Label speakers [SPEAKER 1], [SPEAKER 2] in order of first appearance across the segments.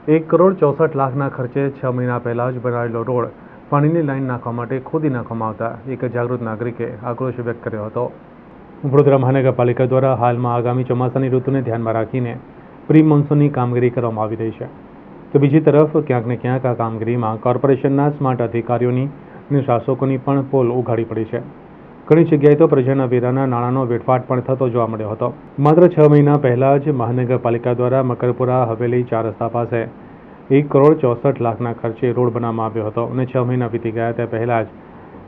[SPEAKER 1] 1,64,00,000ના ખર્ચે 6 મહિના પહેલાં જ બનાવેલો રોડ પાણીની લાઈન નાખવા માટે ખોદી નાખવામાં આવતા એક જાગૃત નાગરિકે આક્રોશ વ્યક્ત કર્યો હતો। વડોદરા મહાનગરપાલિકા દ્વારા હાલમાં આગામી ચોમાસાની ઋતુને ધ્યાનમાં રાખીને પ્રી મોન્સૂનની કામગીરી કરવામાં આવી રહી છે, તો બીજી તરફ ક્યાંક ને ક્યાંક આ કામગીરીમાં કોર્પોરેશનના સ્માર્ટ અધિકારીઓની અને શાસકોની પણ પોલ ઉઘાડી પડી છે। ઘણી જગ્યાએ તો પ્રજાના વેરાના નાણાંનો વેડફાટ પણ થતો જોવા મળ્યો હતો। માત્ર 6 મહિના પહેલા જ મહાનગરપાલિકા દ્વારા મકરપુરા હવેલી 4 રસ્તા પાસે 1,64,00,000ના ખર્ચે રોડ બનાવવામાં આવ્યો હતો અને 6 મહિના વીતી ગયા તે પહેલાં જ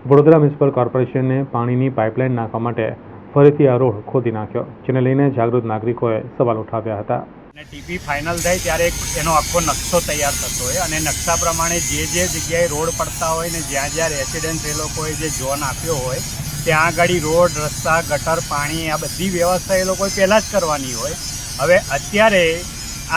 [SPEAKER 1] વડોદરા મ્યુનિસિપલ કોર્પોરેશને પાણીની પાઇપલાઇન નાખવા માટે ફરીથી આ રોડ ખોદી નાખ્યો, જેને લઈને જાગૃત નાગરિકોએ સવાલ ઉઠાવ્યા હતા।
[SPEAKER 2] ટીપી ફાઇનલ થાય ત્યારે એનો આખો નકશો તૈયાર થતો હોય અને નકશા પ્રમાણે જે જગ્યાએ રોડ પડતા હોય ને જ્યાં રેસિડેન્સ એ લોકોએ જે ઝોન આપ્યો હોય ત્યાં આગળ રોડ, રસ્તા, ગટર, પાણી આ બધી વ્યવસ્થા એ લોકોએ પહેલાં જ કરવાની હોય। હવે અત્યારે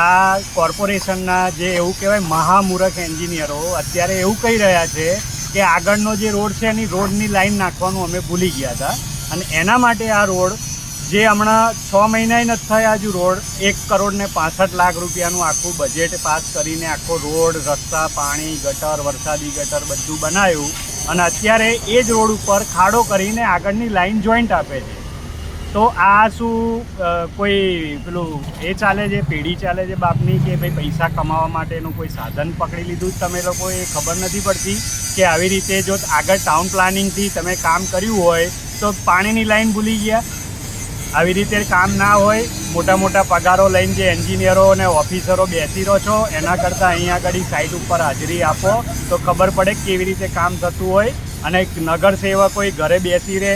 [SPEAKER 2] આ કોર્પોરેશનના જે એવું કહેવાય મહામૂર્ખ એન્જિનિયરો અત્યારે એવું કહી રહ્યા છે કે આગળનો જે રોડ છે એની રોડની લાઈન નાખવાનું અમે ભૂલી ગયા હતા અને એના માટે આ રોડ જે હમણાં 6 મહિનાએ નથી થયા હજુ રોડ 1,65,00,000 રૂપિયાનું આખું બજેટ પાસ કરીને આખો રોડ, રસ્તા, પાણી, ગટર, વરસાદી ગટર બધું બનાવ્યું અને અત્યારે એ જ રોડ ઉપર ખાડો કરીને આગળની લાઈન જોઈન્ટ આપે છે। તો આ શું કોઈ પેલું એ ચાલે છે, પેઢી ચાલે છે બાપની, કે ભાઈ પૈસા કમાવા માટેનું કોઈ સાધન પકડી લીધું જ તમે લોકો, એ ખબર નથી પડતી કે આવી રીતે જો આગળ ટાઉન પ્લાનિંગથી તમે કામ કર્યું હોય તો પાણીની લાઈન ભૂલી ગયા। આવી રીતે કામ ના હોય, મોટા મોટા પગારો લઈને જે એન્જિનિયરો અને ઓફિસરો બેસી રહો છો એના કરતાં અહીંયા આગળ સાઇટ ઉપર હાજરી આપો તો ખબર પડે કેવી રીતે કામ થતું હોય। અને નગર સેવકોએ ઘરે બેસી રહે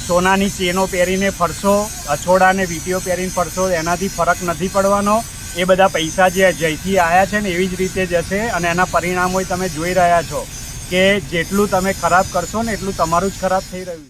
[SPEAKER 2] સોનાની ચેનો પહેરીને ફરશો, અછોડા અને વીટીઓ પહેરીને ફરશો, એનાથી ફરક નથી પડવાનો। એ બધા પૈસા જે જઈથી આવ્યા છે ને એવી જ રીતે જશે અને એના પરિણામો તમે જોઈ રહ્યા છો કે જેટલું તમે ખરાબ કરશો ને એટલું તમારું જ ખરાબ થઈ રહ્યું છે।